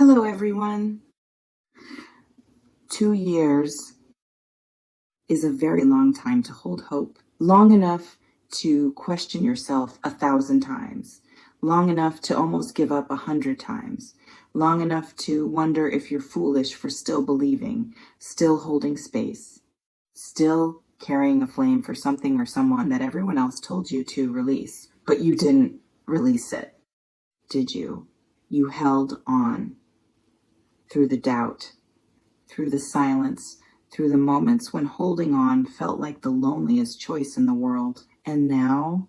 Hello, everyone. 2 years is a very long time to hold hope. Long enough to question yourself 1,000 times. Long enough to almost give up 100 times. Long enough to wonder if you're foolish for still believing, still holding space, still carrying a flame for something or someone that everyone else told you to release. But you didn't release it, did you? You held on through the doubt, through the silence, through the moments when holding on felt like the loneliest choice in the world. And now,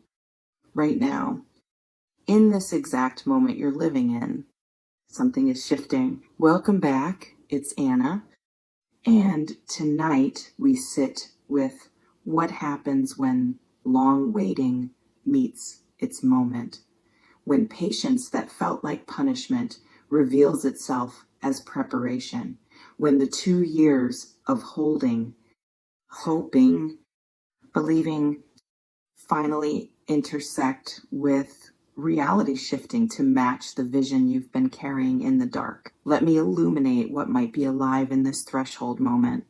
right now, in this exact moment you're living in, something is shifting. Welcome back. It's Anna. And tonight we sit with what happens when long waiting meets its moment. When patience that felt like punishment reveals itself as preparation. When the 2 years of holding, hoping, believing finally intersect with reality shifting to match the vision you've been carrying in the dark. Let me illuminate what might be alive in this threshold moment.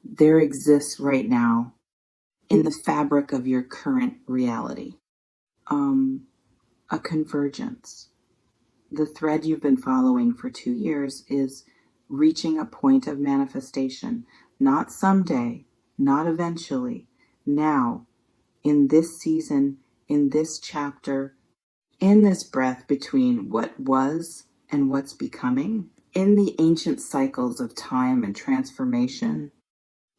There exists right now in the fabric of your current reality, a convergence. The thread you've been following for 2 years is reaching a point of manifestation, not someday, not eventually, now, in this season, in this chapter, in this breath between what was and what's becoming. In the ancient cycles of time and transformation,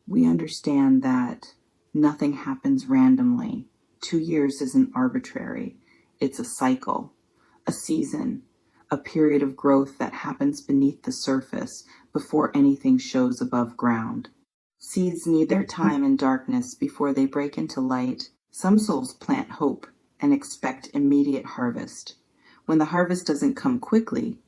we understand that nothing happens randomly. 2 years isn't arbitrary. It's a cycle, a season, a period of growth that happens beneath the surface before anything shows above ground. Seeds need their time in darkness before they break into light. Some souls plant hope and expect immediate harvest. When the harvest doesn't come quickly,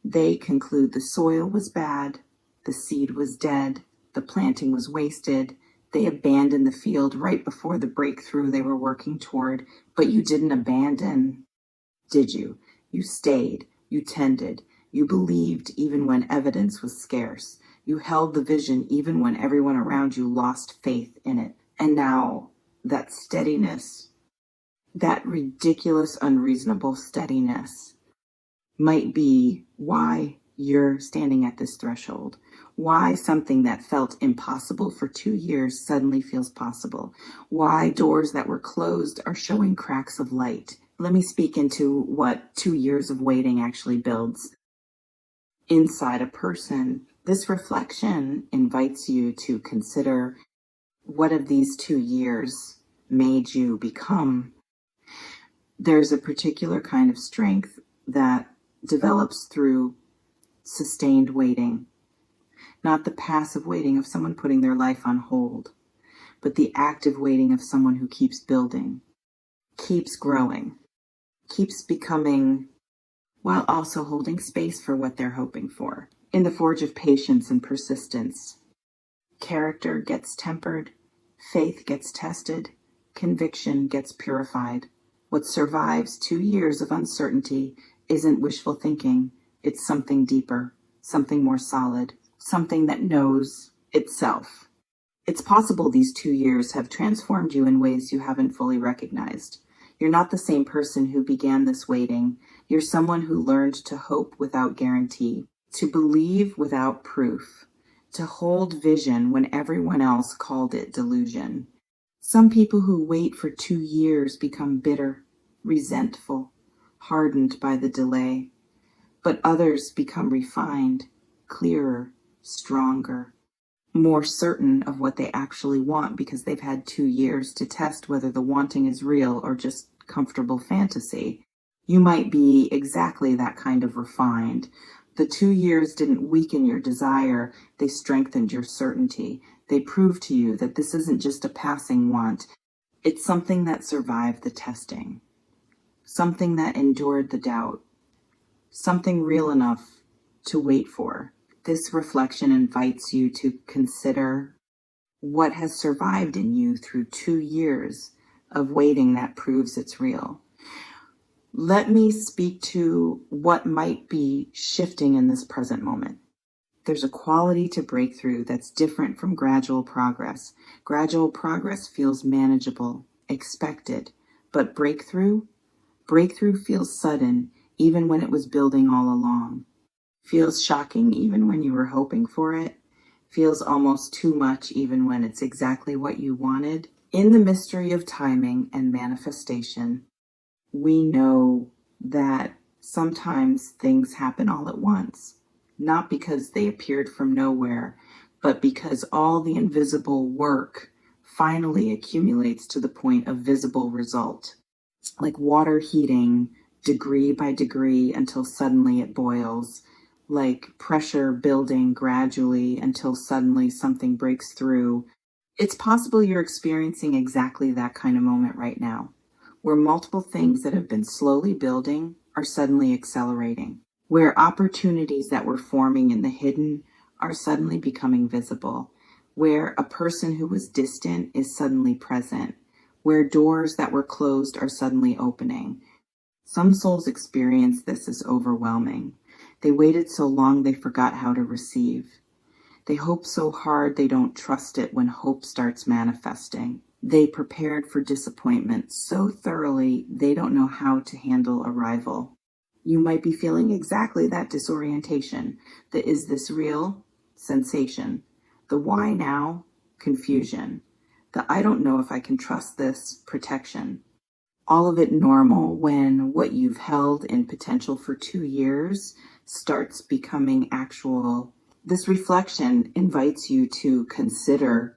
they conclude the soil was bad, the seed was dead, the planting was wasted. They abandon the field right before the breakthrough they were working toward. But you didn't abandon, did you? You stayed, you tended, you believed even when evidence was scarce. You held the vision even when everyone around you lost faith in it. And now that steadiness, that ridiculous, unreasonable steadiness might be why you're standing at this threshold. Why something that felt impossible for 2 years suddenly feels possible. Why doors that were closed are showing cracks of light. Let me speak into what 2 years of waiting actually builds inside a person. This reflection invites you to consider what of these 2 years made you become. There's a particular kind of strength that develops through sustained waiting, not the passive waiting of someone putting their life on hold, but the active waiting of someone who keeps building, keeps growing, keeps becoming, while also holding space for what they're hoping for. In the forge of patience and persistence, character gets tempered, faith gets tested, conviction gets purified. What survives 2 years of uncertainty isn't wishful thinking. It's something deeper, something more solid, something that knows itself. It's possible these 2 years have transformed you in ways you haven't fully recognized. You're not the same person who began this waiting. You're someone who learned to hope without guarantee, to believe without proof, to hold vision when everyone else called it delusion. Some people who wait for 2 years become bitter, resentful, hardened by the delay. But others become refined, clearer, stronger, more certain of what they actually want because they've had 2 years to test whether the wanting is real or just comfortable fantasy. You might be exactly that kind of refined. The 2 years didn't weaken your desire, they strengthened your certainty. They proved to you that this isn't just a passing want. It's something that survived the testing, something that endured the doubt, something real enough to wait for. This reflection invites you to consider what has survived in you through 2 years of waiting that proves it's real. Let me speak to what might be shifting in this present moment. There's a quality to breakthrough that's different from gradual progress. Gradual progress feels manageable, expected, but breakthrough feels sudden, even when it was building all along. Feels shocking even when you were hoping for it. Feels almost too much even when it's exactly what you wanted. In the mystery of timing and manifestation, we know that sometimes things happen all at once, not because they appeared from nowhere, but because all the invisible work finally accumulates to the point of visible result, like water heating degree by degree until suddenly it boils, like pressure building gradually until suddenly something breaks through. It's possible you're experiencing exactly that kind of moment right now, where multiple things that have been slowly building are suddenly accelerating, where opportunities that were forming in the hidden are suddenly becoming visible, where a person who was distant is suddenly present, where doors that were closed are suddenly opening. Some souls experience this as overwhelming. They waited so long they forgot how to receive. They hope so hard they don't trust it when hope starts manifesting. They prepared for disappointment so thoroughly they don't know how to handle arrival. You might be feeling exactly that disorientation. The is this real sensation. The why now confusion. The I don't know if I can trust this protection. All of it normal when what you've held in potential for 2 years starts becoming actual. This reflection invites you to consider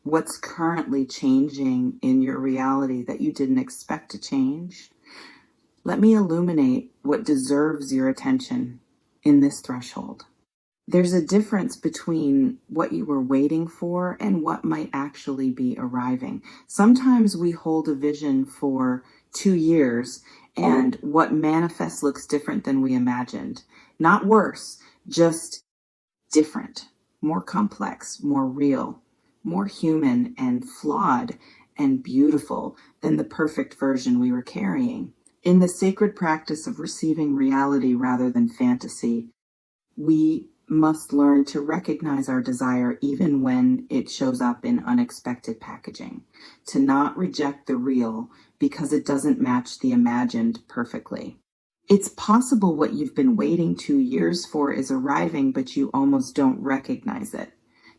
what's currently changing in your reality that you didn't expect to change. Let me illuminate what deserves your attention in this threshold. There's a difference between what you were waiting for and what might actually be arriving. Sometimes we hold a vision for 2 years and what manifests looks different than we imagined. Not worse, just different, more complex, more real, more human and flawed and beautiful than the perfect version we were carrying. In the sacred practice of receiving reality rather than fantasy, we must learn to recognize our desire even when it shows up in unexpected packaging, to not reject the real because it doesn't match the imagined perfectly. It's possible what you've been waiting 2 years for is arriving, but you almost don't recognize it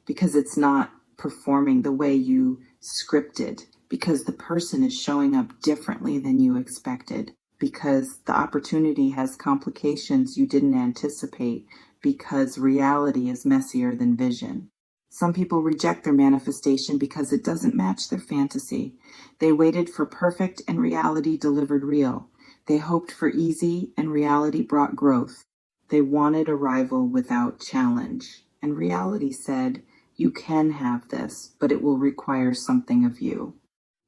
because it's not performing the way you scripted, because the person is showing up differently than you expected, because the opportunity has complications you didn't anticipate, because reality is messier than vision. Some people reject their manifestation because it doesn't match their fantasy. They waited for perfect and reality delivered real. They hoped for easy and reality brought growth. They wanted arrival without challenge. And reality said, you can have this, but it will require something of you.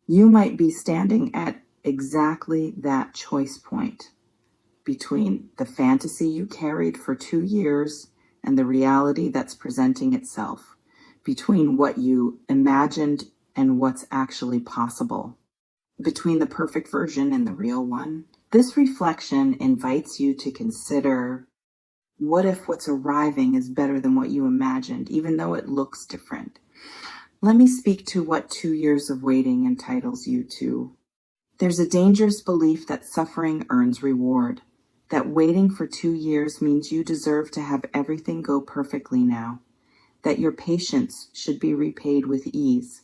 You might be standing at exactly that choice point between the fantasy you carried for 2 years and the reality that's presenting itself, between what you imagined and what's actually possible, between the perfect version and the real one. This reflection invites you to consider, what if what's arriving is better than what you imagined, even though it looks different? Let me speak to what 2 years of waiting entitles you to. There's a dangerous belief that suffering earns reward, that waiting for 2 years means you deserve to have everything go perfectly now, that your patience should be repaid with ease,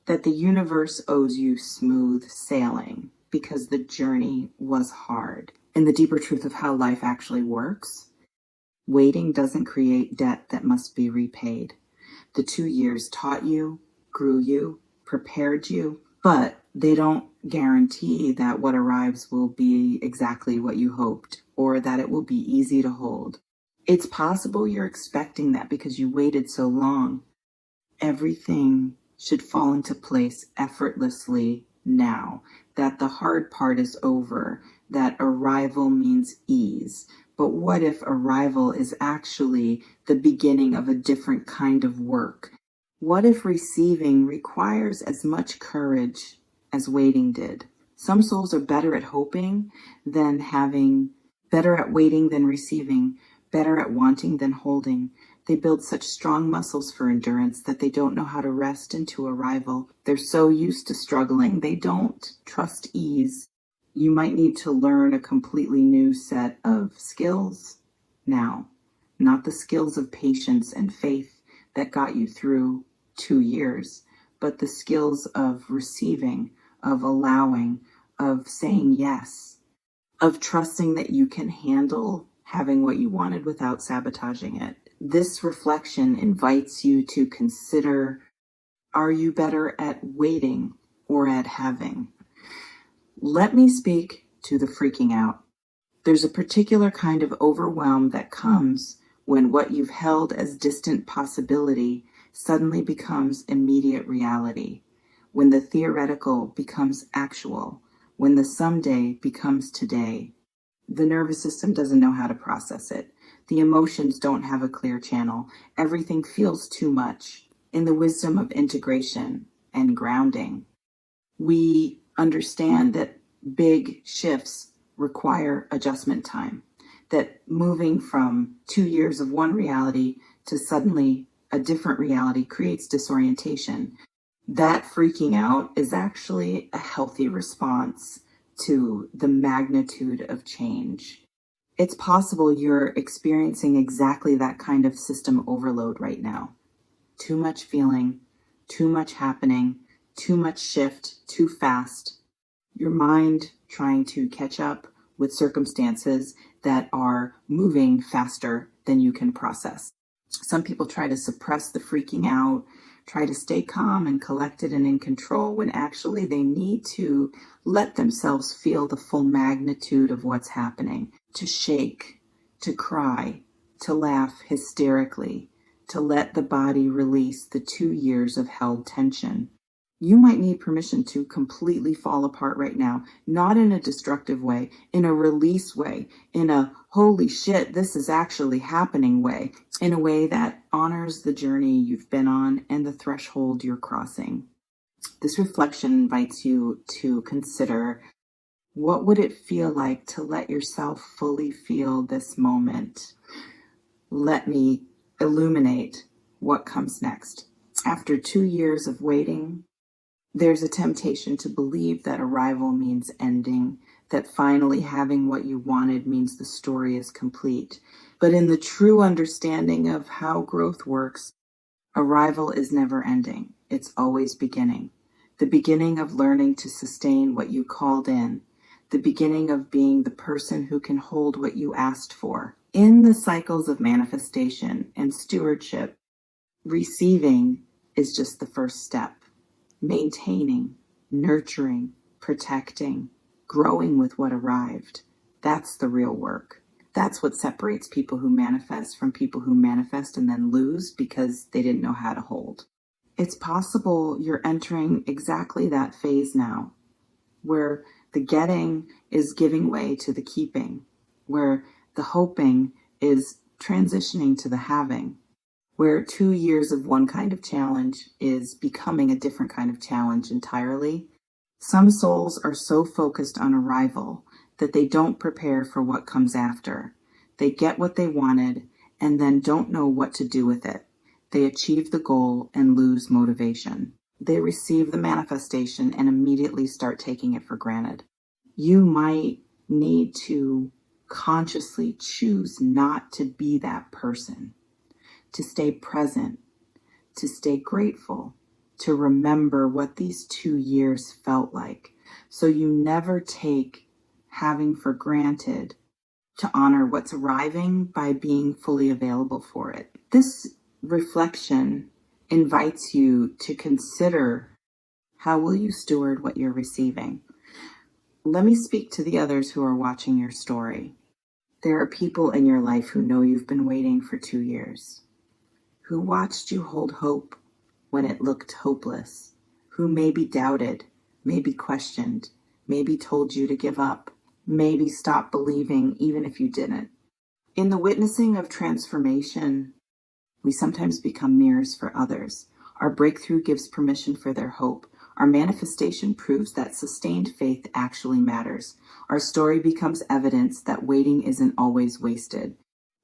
that the universe owes you smooth sailing because the journey was hard. In the deeper truth of how life actually works, waiting doesn't create debt that must be repaid. The 2 years taught you, grew you, prepared you, but they don't guarantee that what arrives will be exactly what you hoped or that it will be easy to hold. It's possible you're expecting that because you waited so long. Everything should fall into place effortlessly now, that the hard part is over, that arrival means ease. But what if arrival is actually the beginning of a different kind of work? What if receiving requires as much courage as waiting did? Some souls are better at hoping than having, better at waiting than receiving, better at wanting than holding. They build such strong muscles for endurance that they don't know how to rest into arrival. They're so used to struggling, they don't trust ease. You might need to learn a completely new set of skills now, not the skills of patience and faith that got you through 2 years, but the skills of receiving, of allowing, of saying yes, of trusting that you can handle having what you wanted without sabotaging it. This reflection invites you to consider, are you better at waiting or at having? Let me speak to the freaking out. There's a particular kind of overwhelm that comes when what you've held as distant possibility suddenly becomes immediate reality, when the theoretical becomes actual, when the someday becomes today. The nervous system doesn't know how to process it. The emotions don't have a clear channel. Everything feels too much. In the wisdom of integration and grounding, we understand that big shifts require adjustment time, that moving from 2 years of one reality to suddenly a different reality creates disorientation. That freaking out is actually a healthy response to the magnitude of change. It's possible you're experiencing exactly that kind of system overload right now. Too much feeling, too much happening, too much shift, too fast. Your mind trying to catch up with circumstances that are moving faster than you can process. Some people try to suppress the freaking out, try to stay calm and collected and in control, when actually they need to let themselves feel the full magnitude of what's happening, to shake, to cry, to laugh hysterically, to let the body release the 2 years of held tension. You might need permission to completely fall apart right now, not in a destructive way, in a release way, in a holy shit, this is actually happening way, in a way that honors the journey you've been on and the threshold you're crossing. This reflection invites you to consider, what would it feel like to let yourself fully feel this moment? Let me illuminate what comes next. After 2 years of waiting, there's a temptation to believe that arrival means ending, that finally having what you wanted means the story is complete. But in the true understanding of how growth works, arrival is never ending. It's always beginning. The beginning of learning to sustain what you called in. The beginning of being the person who can hold what you asked for. In the cycles of manifestation and stewardship, receiving is just the first step. Maintaining, nurturing, protecting, growing with what arrived. That's the real work. That's what separates people who manifest from people who manifest and then lose because they didn't know how to hold. It's possible you're entering exactly that phase now, where the getting is giving way to the keeping, where the hoping is transitioning to the having, where 2 years of one kind of challenge is becoming a different kind of challenge entirely. Some souls are so focused on arrival that they don't prepare for what comes after. They get what they wanted and then don't know what to do with it. They achieve the goal and lose motivation. They receive the manifestation and immediately start taking it for granted. You might need to consciously choose not to be that person, to stay present, to stay grateful, to remember what these 2 years felt like. So you never take having for granted, to honor what's arriving by being fully available for it. This reflection invites you to consider, how will you steward what you're receiving? Let me speak to the others who are watching your story. There are people in your life who know you've been waiting for 2 years, who watched you hold hope when it looked hopeless, who maybe doubted, maybe questioned, maybe told you to give up, maybe stop believing even if you didn't. In the witnessing of transformation, we sometimes become mirrors for others. Our breakthrough gives permission for their hope. Our manifestation proves that sustained faith actually matters. Our story becomes evidence that waiting isn't always wasted.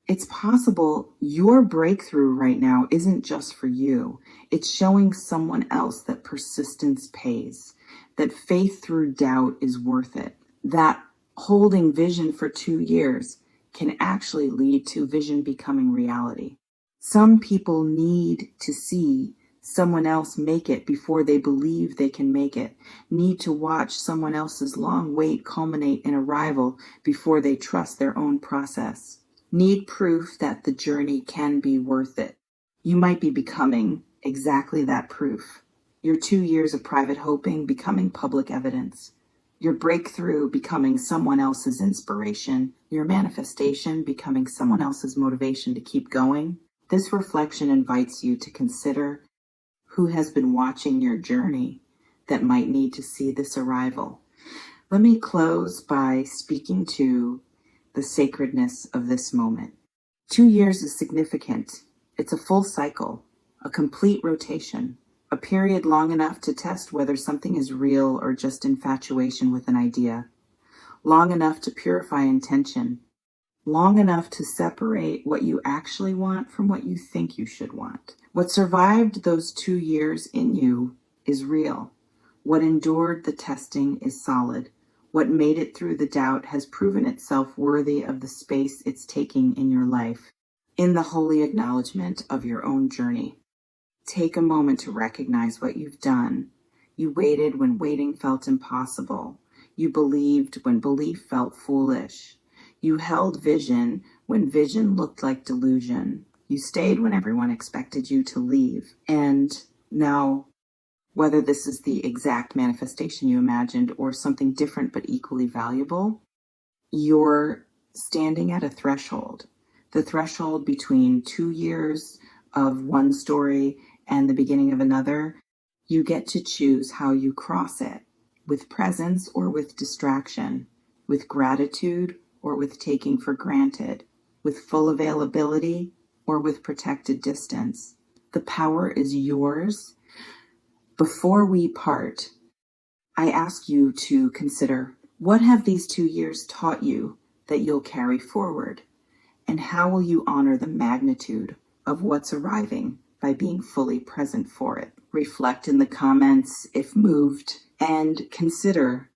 It's possible your breakthrough right now isn't just for you. It's showing someone else that persistence pays, that faith through doubt is worth it, that holding vision for 2 years can actually lead to vision becoming reality. Some people need to see someone else make it before they believe they can make it, need to watch someone else's long wait culminate in arrival before they trust their own process, need proof that the journey can be worth it. You might be becoming exactly that proof. Your 2 years of private hoping becoming public evidence. Your breakthrough becoming someone else's inspiration. Your manifestation becoming someone else's motivation to keep going. This reflection invites you to consider who has been watching your journey that might need to see this arrival. Let me close by speaking to the sacredness of this moment. 2 years is significant. It's a full cycle, a complete rotation, a period long enough to test whether something is real or just infatuation with an idea, long enough to purify intention, long enough to separate what you actually want from what you think you should want. What survived those 2 years in you is real. What endured the testing is solid. What made it through the doubt has proven itself worthy of the space it's taking in your life. In the holy acknowledgement of your own journey, take a moment to recognize what you've done. You waited when waiting felt impossible. You believed when belief felt foolish. You held vision when vision looked like delusion. You stayed when everyone expected you to leave. And now, whether this is the exact manifestation you imagined or something different but equally valuable, you're standing at a threshold. The threshold between 2 years of one story and the beginning of another. You get to choose how you cross it, with presence or with distraction, with gratitude or with taking for granted, with full availability or with protected distance. The power is yours. Before we part, I ask you to consider, what have these 2 years taught you that you'll carry forward? And how will you honor the magnitude of what's arriving by being fully present for it? Reflect in the comments if moved, and consider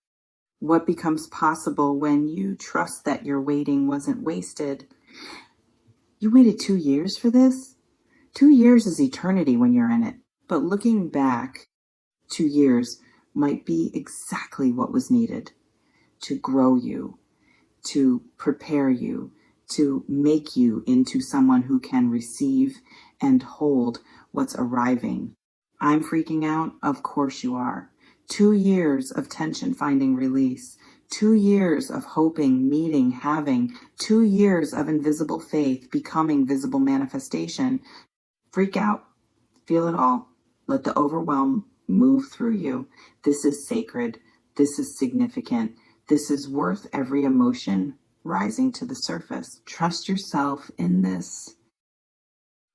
what becomes possible when you trust that your waiting wasn't wasted. You waited 2 years for this? 2 years is eternity when you're in it. But looking back, 2 years might be exactly what was needed to grow you, to prepare you, to make you into someone who can receive and hold what's arriving. I'm freaking out? Of course you are. 2 years of tension finding release. 2 years of hoping, meeting, having. 2 years of invisible faith becoming visible manifestation. Freak out. Feel it all. Let the overwhelm move through you. This is sacred. This is significant. This is worth every emotion rising to the surface. Trust yourself in this.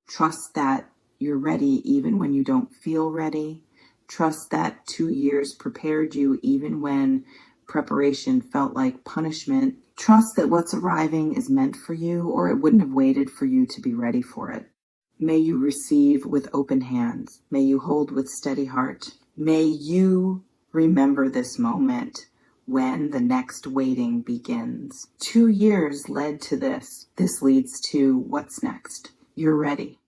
Trust that you're ready even when you don't feel ready. Trust that 2 years prepared you even when preparation felt like punishment. Trust that what's arriving is meant for you, or it wouldn't have waited for you to be ready for it. May you receive with open hands. May you hold with steady heart. May you remember this moment when the next waiting begins. 2 years led to this. This leads to what's next. You're ready.